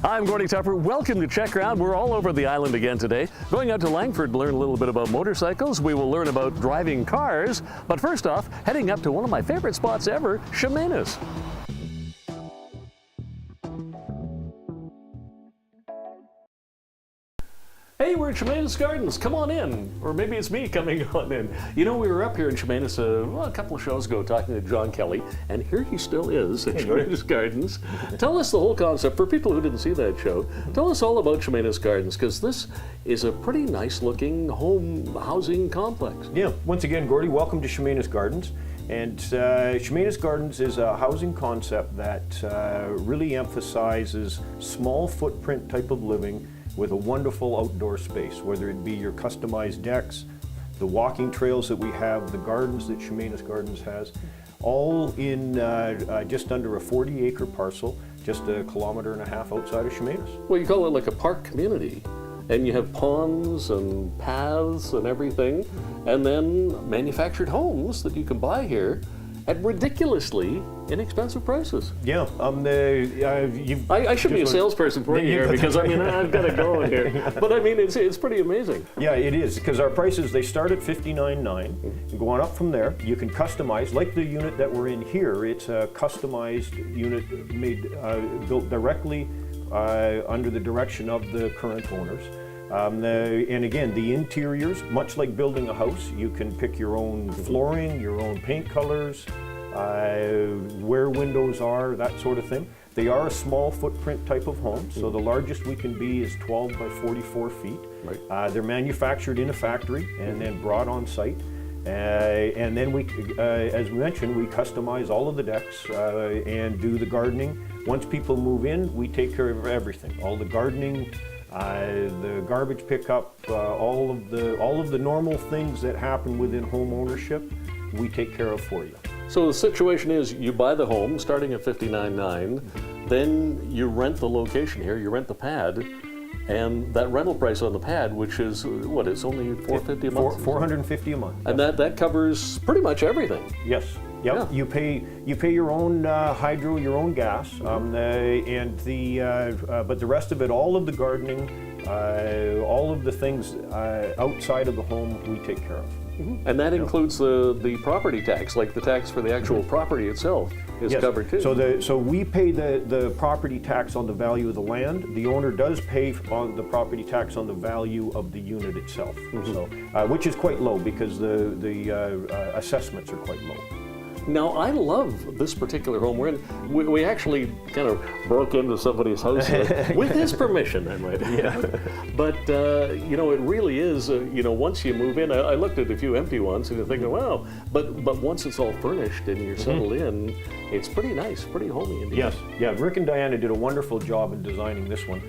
I'm Gordy Tupper. Welcome to Check Round. We're all over the island again today. Going out to Langford to learn a little bit about motorcycles. We will learn about driving cars. But first off, heading up to one of my favorite spots ever, CHEMAINUS. Hey, we're at CHEMAINUS Gardens. Come on in. Or maybe it's me coming on in. You know, we were up here in CHEMAINUS a couple of shows ago talking to John Kelly, and here he still is at CHEMAINUS Gardens. Tell us the whole concept. For people who didn't see that show, tell us all about CHEMAINUS Gardens, because this is a pretty nice-looking home housing complex. Yeah, once again, Gordy, welcome to CHEMAINUS Gardens. And CHEMAINUS Gardens is a housing concept that really emphasizes small footprint type of living with a wonderful outdoor space, whether it be your customized decks, the walking trails that we have, the gardens that CHEMAINUS Gardens has, all in just under a 40-acre parcel, just 1.5 kilometers outside of CHEMAINUS. Well, you call it like a park community, and you have ponds and paths and everything, and then manufactured homes that you can buy here at ridiculously inexpensive prices. Yeah, I should be a salesperson for you here, because I mean, I've got to go in here. But I mean, it's pretty amazing. Yeah, it is, because our prices, they start at $59,900 and go on up from there. You can customize, like the unit that we're in here. It's a customized unit made, built directly under the direction of the current owners. And again, the interiors, much like building a house, you can pick your own flooring, your own paint colors, where windows are, that sort of thing. They are a small footprint type of home, so the largest we can be is 12 by 44 feet. Right. They're manufactured in a factory and then brought on site. And then we, as we mentioned, we customize all of the decks and do the gardening. Once people move in, we take care of everything, all the gardening, the garbage pickup, all of the normal things that happen within home ownership, we take care of for you. So the situation is, you buy the home starting at $59,900, then you rent the location here, you rent the pad, and that rental price on the pad, which is what, it's only $450 a month? $450 a month. And that covers pretty much everything. Yes. Yep. Yeah. You pay your own hydro, your own gas, but the rest of it, all of the gardening, all of the things outside of the home, we take care of. Mm-hmm. And that includes the property tax, like the tax for the actual property itself is covered too. So we pay the property tax on the value of the land. The owner does pay on the property tax on the value of the unit itself. So, which is quite low, because the assessments are quite low. Now, I love this particular home we're in. We actually kind of broke into somebody's house with his permission, I might add. Yeah. But, you know, it really is, you know, once you move in, I looked at a few empty ones and you're thinking, wow, but once it's all furnished and you're settled in, it's pretty nice, pretty homey indeed. Yes, yeah, Rick and Diana did a wonderful job in designing this one.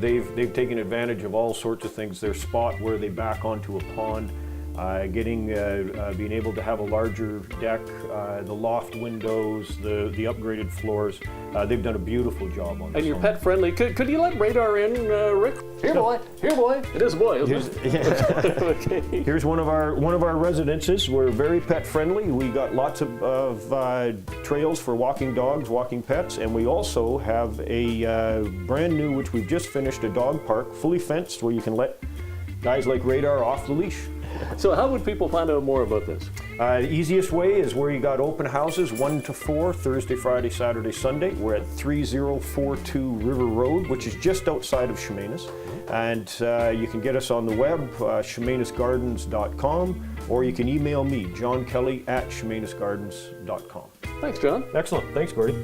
They've taken advantage of all sorts of things. Their spot where they back onto a pond, being able to have a larger deck, the loft windows, the upgraded floors. They've done a beautiful job on this. And you're pet friendly. Could you let Radar in, Rick? Here, boy. Here, boy. It is a boy, isn't it? Okay. Here's one of our residences. We're very pet friendly. We got lots of trails for walking dogs, walking pets, and we also have a brand new, which we've just finished, a dog park, fully fenced, where you can let guys like Radar off the leash. So how would people find out more about this? The easiest way is where you got open houses 1 to 4, Thursday, Friday, Saturday, Sunday. We're at 3042 River Road, which is just outside of CHEMAINUS. And you can get us on the web, CHEMAINUSGardens.com, or you can email me, johnkelly@CHEMAINUSGardens.com. Thanks, John. Excellent. Thanks, Gordy.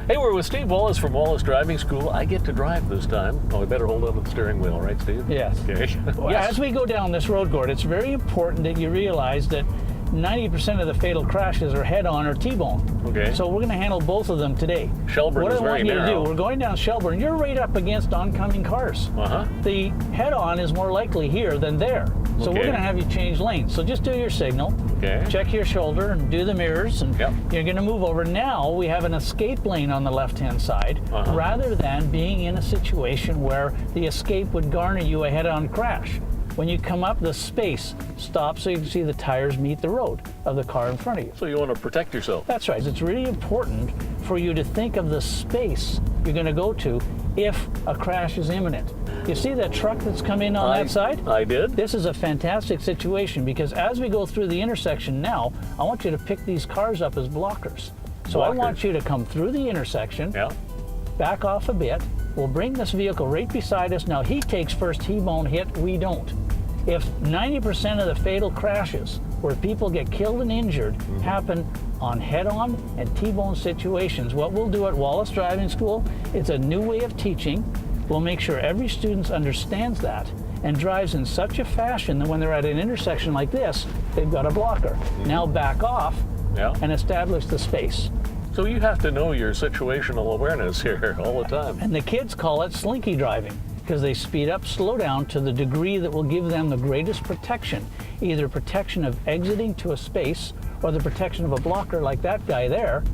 Hey, we're with Steve Wallace from Wallace Driving School. I get to drive this time. Oh, we better hold on to the steering wheel, right, Steve? Yes. Okay. Yeah, as we go down this road, Gord, it's very important that you realize that 90% of the fatal crashes are head-on or T-bone. Okay. So we're going to handle both of them today. Shelburne is very narrow. What I want you to do, we're going down Shelburne. You're right up against oncoming cars. The head-on is more likely here than there. So we're going to have you change lanes. So just do your signal, check your shoulder, and do the mirrors, and you're going to move over. Now we have an escape lane on the left-hand side, rather than being in a situation where the escape would garner you a head-on crash. When you come up, the space stops so you can see the tires meet the road of the car in front of you. So you want to protect yourself. That's right. It's really important for you to think of the space you're going to go to if a crash is imminent. You see that truck that's come in on that side? I did. This is a fantastic situation because as we go through the intersection now, I want you to pick these cars up as blockers. So I want you to come through the intersection, back off a bit. We'll bring this vehicle right beside us. Now he takes first T-bone hit, we don't. If 90% of the fatal crashes where people get killed and injured happen on head-on and T-bone situations, what we'll do at Wallace Driving School, it's a new way of teaching. We'll make sure every student understands that and drives in such a fashion that when they're at an intersection like this, they've got a blocker. Now back off and establish the space. So you have to know your situational awareness here all the time. And the kids call it slinky driving because they speed up, slow down to the degree that will give them the greatest protection, either protection of exiting to a space or the protection of a blocker like that guy there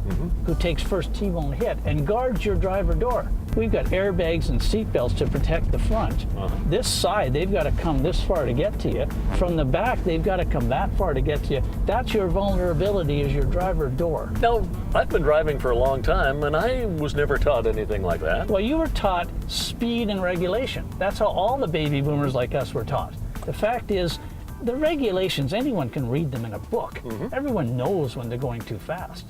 who takes first T-bone hit and guards your driver door. We've got airbags and seat belts to protect the front. This side, they've got to come this far to get to you. From the back, they've got to come that far to get to you. That's your vulnerability, is your driver door. Now, I've been driving for a long time, and I was never taught anything like that. Well, you were taught speed and regulation. That's how all the baby boomers like us were taught. The fact is, the regulations, anyone can read them in a book. Everyone knows when they're going too fast.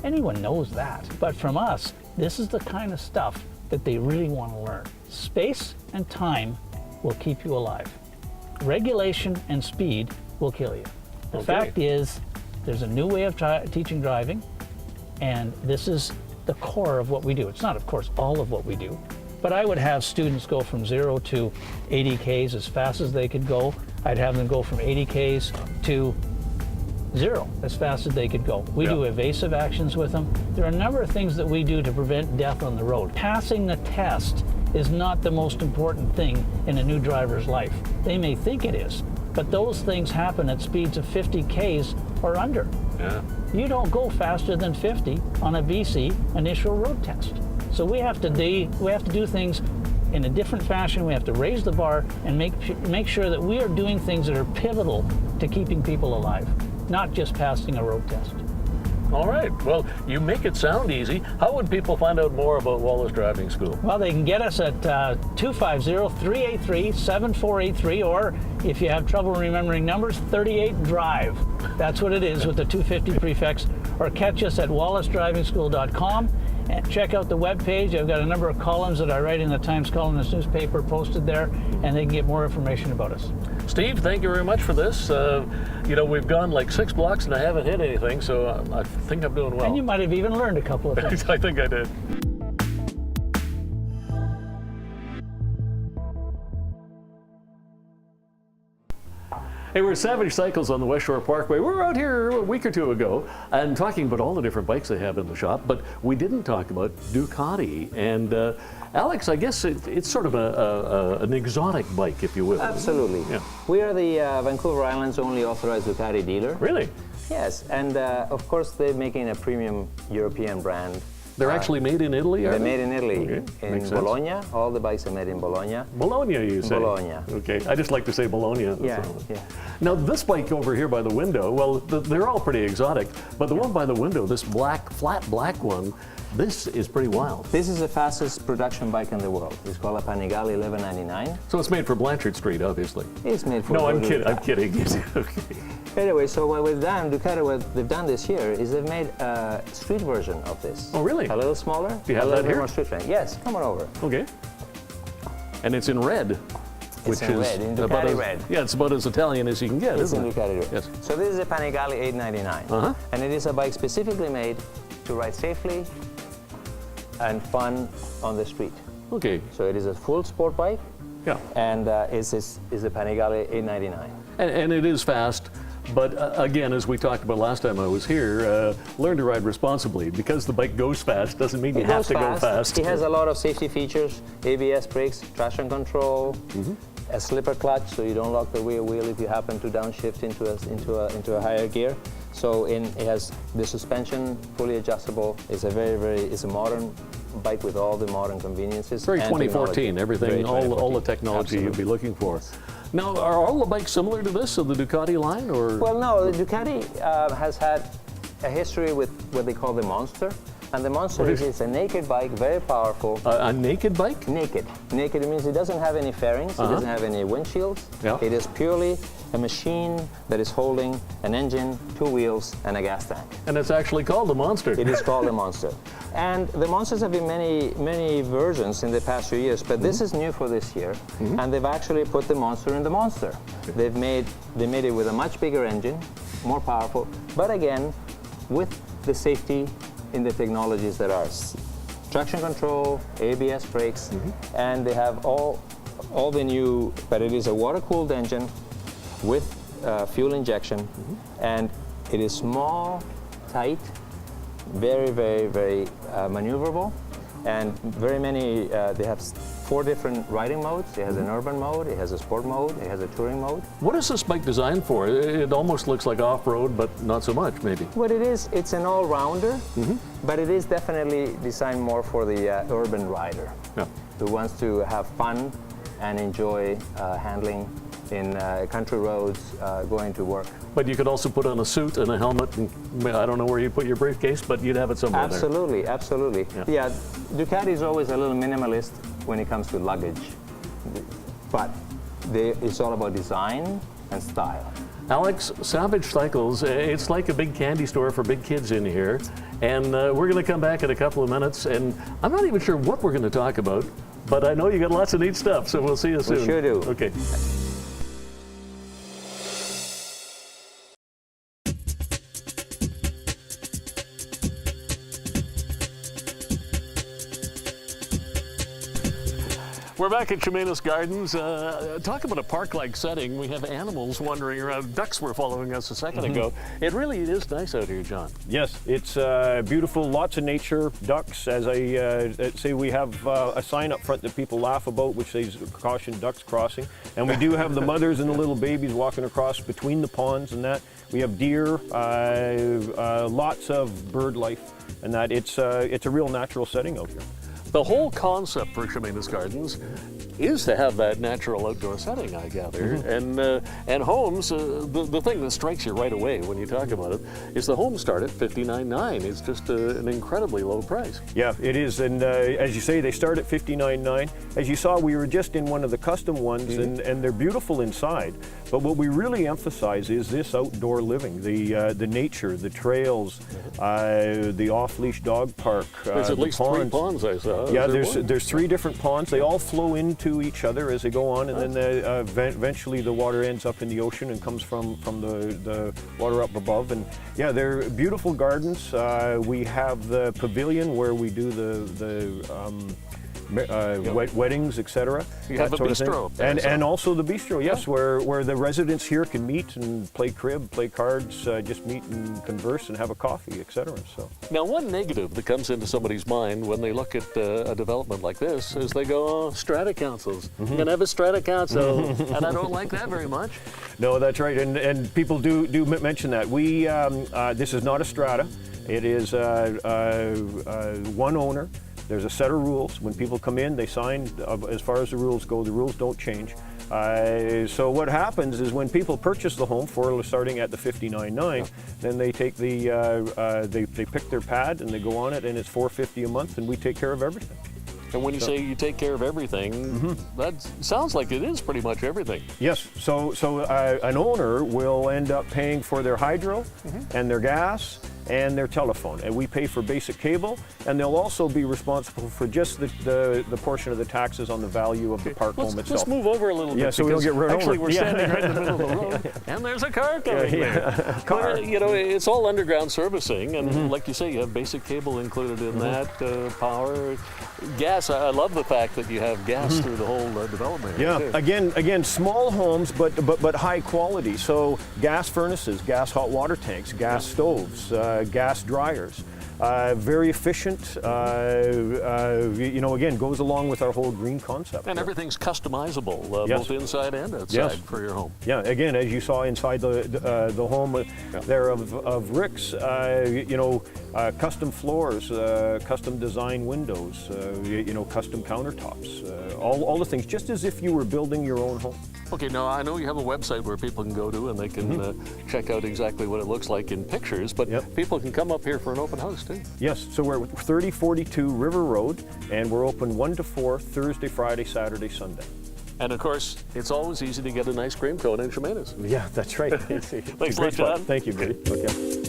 Anyone knows that. But from us, this is the kind of stuff that they really want to learn. Space and time will keep you alive. Regulation and speed will kill you. The fact is, there's a new way of teaching driving, and this is the core of what we do. It's not, of course, all of what we do, but I would have students go from 0 to 80 Ks as fast as they could go. I'd have them go from 80 Ks to 0 as fast as they could go. We do evasive actions with them. There are a number of things that we do to prevent death on the road. Passing the test is not the most important thing in a new driver's life. They may think it is, but those things happen at speeds of 50 Ks or under. You don't go faster than 50 on a BC initial road test. So we have to do things in a different fashion. We have to raise the bar and make sure that we are doing things that are pivotal to keeping people alive, not just passing a road test. All right. Well, you make it sound easy. How would people find out more about Wallace Driving School? Well, they can get us at 250-383-7483, or if you have trouble remembering numbers, 38 Drive. That's what it is with the 250 prefix. Or catch us at wallacedrivingschool.com. And check out the webpage. I've got a number of columns that I write in the Times Columnist newspaper posted there, and they can get more information about us. Steve, thank you very much for this. You know, we've gone like 6 blocks and I haven't hit anything, so I think I'm doing well. And you might have even learned a couple of things. I think I did. Hey, we're at Savage Cycles on the West Shore Parkway. We were out here a week or two ago and talking about all the different bikes they have in the shop, but we didn't talk about Ducati. And Alex, I guess it's sort of an exotic bike, if you will. Absolutely. Yeah. We are the Vancouver Island's only authorized Ducati dealer. Really? Yes, and of course they're making a premium European brand. They're actually made in Italy, are They're they? made in Italy, Okay, in makes sense. Bologna. All the bikes are made in Bologna. Bologna, you say? Bologna. Okay, I just like to say Bologna. Yeah, So. yeah. Now this bike over here by the window, well, they're all pretty exotic, but the one by the window, this flat black one, this is pretty wild. This is the fastest production bike in the world. It's called a Panigale 1199. So it's made for Blanchard Street, obviously. It's made for... No, I'm kidding. I'm kidding. Okay. Anyway, so what we've done, Ducati, what they've done this year is they've made a street version of this. Oh, really? A little smaller. Do you have a little that bit here? more street friendly. Yes, come on over. Okay. And it's in red. It's in red, in Ducati red. Yeah, it's about as Italian as you can get, It's isn't in it? Ducati red. Yes. So this is a Panigale 899. And it is a bike specifically made to ride safely and fun on the street. Okay. So it is a full sport bike. Yeah. And is the Panigale 899. And it is fast. But again, as we talked about last time I was here, learn to ride responsibly. Because the bike goes fast doesn't mean you have to go fast. It has a lot of safety features: ABS brakes, traction control, a slipper clutch, so you don't lock the rear wheel if you happen to downshift into a higher gear. So it has the suspension fully adjustable. It's a it's a modern bike with all the modern conveniences. Very and 2014, technology. everything, Very all the 2014. technology you'd be Absolutely. looking for. Now, are all the bikes similar to this, of the Ducati line, or? Well, no, the Ducati has had a history with what they call the Monster. And the Monster is a naked bike, very powerful. A naked bike? Naked. Naked means it doesn't have any fairings, it doesn't have any windshields. Yeah. It is purely a machine that is holding an engine, 2 wheels, and a gas tank. And it's actually called the Monster. It is called a Monster. And the Monsters have been many versions in the past few years, but this is new for this year. And they've actually put the Monster in the Monster. They made it with a much bigger engine, more powerful, but again, with the safety in the technologies that are traction control, ABS brakes, and they have all the new, but it is a water-cooled engine with fuel injection, and it is small, tight, very maneuverable, and very many, they have 4 different riding modes. It has an urban mode, it has a sport mode, it has a touring mode. What is this bike designed for? It almost looks like off-road, but not so much, maybe. What it is, it's an all-rounder, but it is definitely designed more for the urban rider who wants to have fun and enjoy handling in country roads, going to work. But you could also put on a suit and a helmet, and I don't know where you'd put your briefcase, but you'd have it somewhere Absolutely, absolutely. Yeah, Ducati is always a little minimalist when it comes to luggage, but it's all about design and style. Alex, Savage Cycles, it's like a big candy store for big kids in here, and we're going to come back in a couple of minutes, and I'm not even sure what we're going to talk about, but I know you got lots of neat stuff, so we'll see you soon. We sure do. Okay. We're back at CHEMAINUS Gardens. Talk about a park-like setting. We have animals wandering around. Ducks were following us a second ago. It is nice out here, John. Yes, it's beautiful, lots of nature, ducks. As I say, we have a sign up front that people laugh about, which says caution ducks crossing. And we do have the mothers and the little babies walking across between the ponds and that. We have deer, lots of bird life, and that it's a real natural setting out here. The whole concept for CHEMAINUS Gardens is to have that natural outdoor setting, I gather. And homes, the thing that strikes you right away when you talk about it is the homes start at $59,900. It's just an incredibly low price. Yeah, it is. And as you say, they start at $59,900. As you saw, we were just in one of the custom ones, and they're beautiful inside. But what we really emphasize is this outdoor living, the nature, the trails, the off-leash dog park. There's at least 3 ponds, I saw. Yeah, there's 3 different ponds. They all flow into each other as they go on, and then eventually the water ends up in the ocean and comes from the water up above. And yeah, they're beautiful gardens. We have the pavilion where we do the weddings, etc. You have a bistro. And also the bistro, yes, where the residents here can meet and play crib, play cards, just meet and converse and have a coffee, etc. So. Now, one negative that comes into somebody's mind when they look at a development like this is they go, oh, strata councils. I'm going to have a strata council, and I don't like that very much. No, that's right, and people do mention that. We this is not a strata. It is one owner. There's a set of rules. When people come in, they sign. As far as the rules go, the rules don't change. So what happens is when people purchase the home for starting at the $59,900, then they take they pick their pad and they go on it, and it's $450 a month, and we take care of everything. And when you say you take care of everything, that sounds like it is pretty much everything. Yes. So an owner will end up paying for their hydro and their gas and their telephone, and we pay for basic cable, and they'll also be responsible for just the portion of the taxes on the value of the park home itself. Let's move over a little bit. Yeah, so we don't get run actually over. We're standing right in the middle of the road, and there's a car coming there. Car. But, it's all underground servicing, and like you say, you have basic cable included in that, power, gas. I love the fact that you have gas through the whole development. Yeah, too. again, small homes, but high quality. So gas furnaces, gas hot water tanks, gas stoves, gas dryers. very efficient. You know, again, goes along with our whole green concept. And everything's customizable, Yes. both inside and outside Yes. for your home. Yeah, again, as you saw inside the home there of Rick's, you know, custom floors, custom design windows, you know, custom countertops, all the things, just as if you were building your own home. Okay, now I know you have a website where people can go to and they can check out exactly what it looks like in pictures, but people can come up here for an open house too. Yes, so we're at 3042 River Road, and we're open 1 to 4, Thursday, Friday, Saturday, Sunday. And of course, it's always easy to get an ice cream cone in CHEMAINUS. Yeah, that's right. Thanks a lot, John. Thank you, Brady. Okay.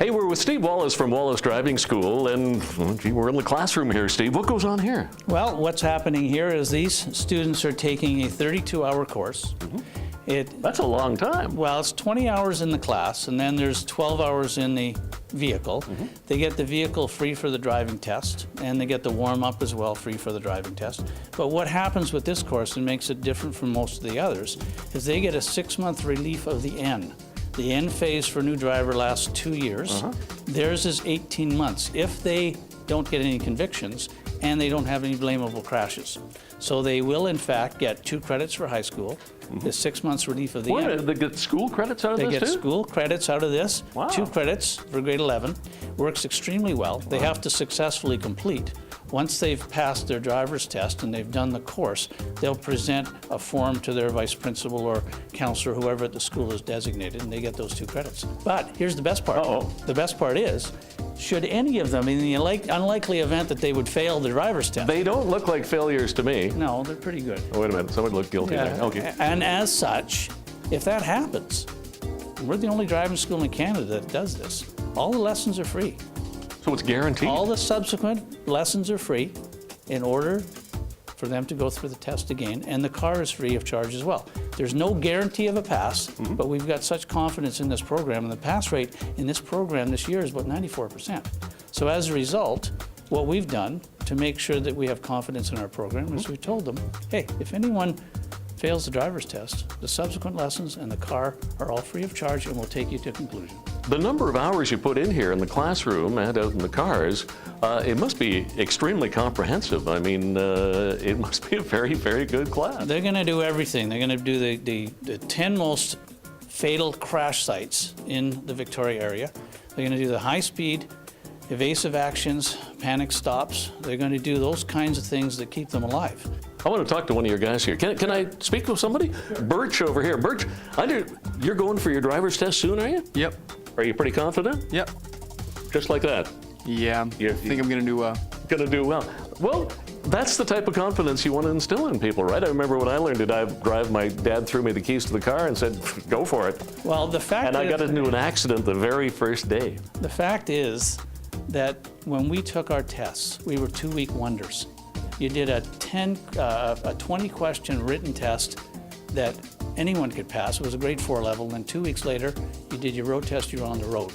Hey, we're with Steve Wallace from Wallace Driving School, and well, gee, we're in the classroom here, Steve. What goes on here? Well, what's happening here is these students are taking a 32-hour course. That's a long time. Well, it's 20 hours in the class, and then there's 12 hours in the vehicle. They get the vehicle free for the driving test, and they get the warm-up as well free for the driving test. But what happens with this course and makes it different from most of the others is they get a 6-month relief of the N. The N phase for new driver lasts 2 years. Theirs is 18 months if they don't get any convictions and they don't have any blamable crashes. So they will, in fact, get 2 credits for high school, the 6 months relief of the N. They get school credits out of They this get too? school credits out of this. Wow. 2 credits for grade 11. Works extremely well. They have to successfully complete. Once they've passed their driver's test and they've done the course, they'll present a form to their vice principal or counselor, whoever at the school is designated, and they get those 2 credits. But here's the best part. The best part is, should any of them, in the unlikely event that they would fail the driver's test. They don't look like failures to me. No, they're pretty good. Oh, wait a minute. Somebody looked guilty there. Okay. And as such, if that happens, we're the only driving school in Canada that does this. All the lessons are free. So it's guaranteed? All the subsequent lessons are free in order for them to go through the test again, and the car is free of charge as well. There's no guarantee of a pass, but we've got such confidence in this program, and the pass rate in this program this year is about 94%. So as a result, what we've done to make sure that we have confidence in our program is we told them, hey, if anyone fails the driver's test, the subsequent lessons and the car are all free of charge and will take you to conclusion. The number of hours you put in here in the classroom and out in the cars, it must be extremely comprehensive. I mean, it must be a very, very good class. They're going to do everything. They're going to do the 10 most fatal crash sites in the Victoria area. They're going to do the high-speed, evasive actions, panic stops. They're going to do those kinds of things that keep them alive. I want to talk to one of your guys here. Can I speak with somebody? Birch over here. Birch, you're going for your driver's test soon, are you? Yep. Are you pretty confident? Yep. Just like that? Yeah, I think I'm going to do well. Going to do well. Well, that's the type of confidence you want to instill in people, right? I remember when I learned to drive, my dad threw me the keys to the car and said, go for it. Well, the fact And I got into an accident the very first day. The fact is that when we took our tests, we were 2-week wonders. You did a 20-question written test that anyone could pass. It was a grade 4 level. And then 2 weeks later, you did your road test, you were on the road.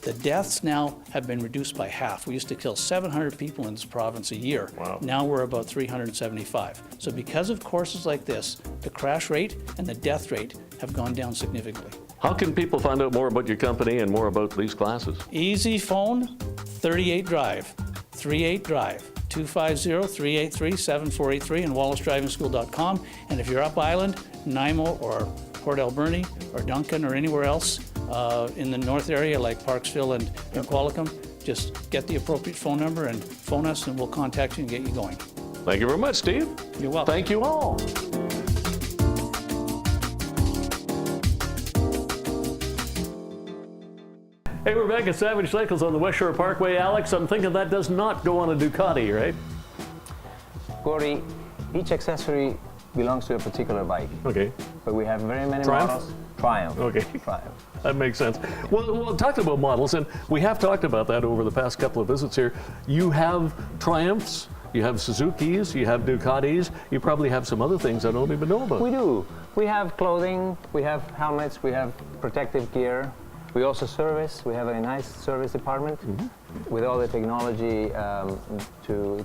The deaths now have been reduced by half. We used to kill 700 people in this province a year. Wow. Now we're about 375. So because of courses like this, the crash rate and the death rate have gone down significantly. How can people find out more about your company and more about these classes? Easy phone, 38 Drive, 38 Drive. 250-383-7483 and wallacedrivingschool.com. And if you're up Island, Nanaimo or Port Alberni or Duncan or anywhere else in the north area like Parksville and Qualicum, just get the appropriate phone number and phone us and we'll contact you and get you going. Thank you very much, Steve. You're welcome. Thank you all. Hey, we're back at Savage Cycles on the West Shore Parkway. Alex, I'm thinking that does not go on a Ducati, right? Gordy, each accessory belongs to a particular bike. Okay. But we have very many Triumph? models. Triumph. Okay. Triumph. That makes sense. Well, talking about models, and we have talked about that over the past couple of visits here. You have Triumphs, you have Suzukis, you have Ducatis, you probably have some other things I don't even know about. We do. We have clothing, we have helmets, we have protective gear. We also service. We have a nice service department. with all the technology,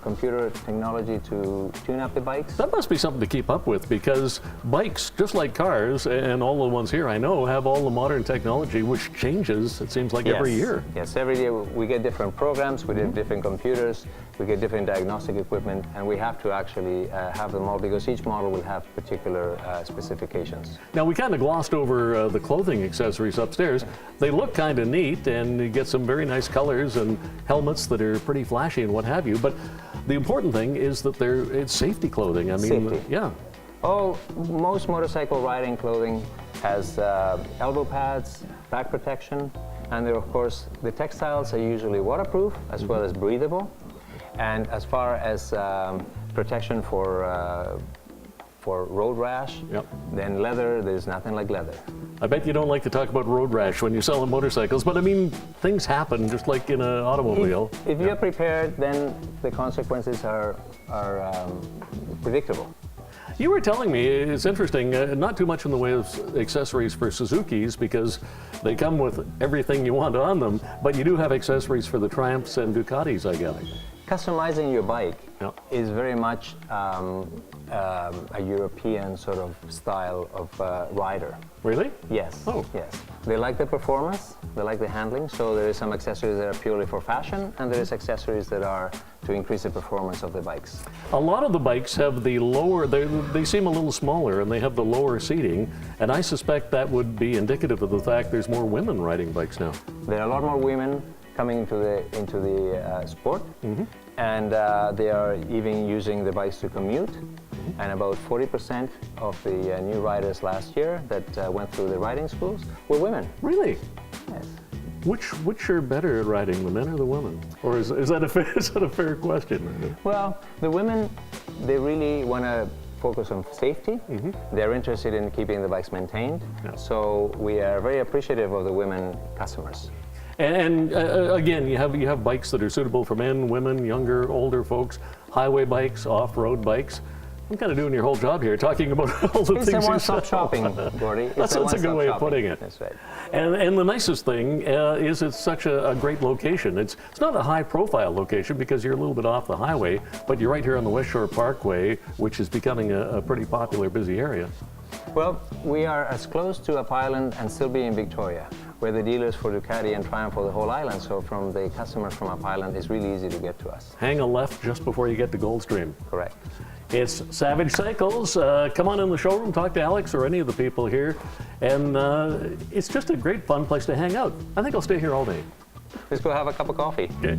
computer technology to tune up the bikes. That must be something to keep up with, because bikes, just like cars, and all the ones here I know, have all the modern technology, which changes, it seems like, every year. Yes, every year we get different programs, we get different computers, we get different diagnostic equipment, and we have to actually have them all, because each model will have particular specifications. Now, we kind of glossed over the clothing accessories upstairs. They look kind of neat, and you get some very nice colors and helmets that are pretty flashy and what have you, but the important thing is that it's safety clothing. I mean, safety. Yeah. Oh, most motorcycle riding clothing has elbow pads, back protection, and of course the textiles are usually waterproof as well as breathable. And as far as protection for road rash, then leather, there's nothing like leather. I bet you don't like to talk about road rash when you're selling motorcycles, but I mean, things happen just like in an automobile. If you're prepared, then the consequences are predictable. You were telling me, it's interesting, not too much in the way of accessories for Suzukis, because they come with everything you want on them, but you do have accessories for the Triumphs and Ducatis, I gather. Customizing your bike is very much a European sort of style of rider. Really? Yes. Oh. Yes. They like the performance, they like the handling, so there is some accessories that are purely for fashion, and there is accessories that are to increase the performance of the bikes. A lot of the bikes have the lower, they seem a little smaller, and they have the lower seating, and I suspect that would be indicative of the fact there's more women riding bikes now. There are a lot more women coming into the sport, and they are even using the bikes to commute. And about 40% of the new riders last year that went through the riding schools were women. Really? Yes. Which are better at riding, the men or the women? Or is that a fair question? Well, the women, they really want to focus on safety. They're interested in keeping the bikes maintained. So we are very appreciative of the women customers. And again, you have bikes that are suitable for men, women, younger, older folks, highway bikes, off-road bikes. I'm kind of doing your whole job here, talking about all the It's things a you one-stop said. shopping, Gordy. That's a good way of putting it. That's right. And the nicest thing is it's such a great location. It's not a high-profile location because you're a little bit off the highway, but you're right here on the West Shore Parkway, which is becoming a pretty popular, busy area. Well, we are as close to Up Island and still be in Victoria. We're the dealers for Ducati and Triumph for the whole island, so from the customers from Up Island, it's really easy to get to us. Hang a left just before you get to Goldstream. Correct. It's Savage Cycles. Come on in the showroom, talk to Alex or any of the people here, and it's just a great fun place to hang out. I think I'll stay here all day. Let's go have a cup of coffee. Okay.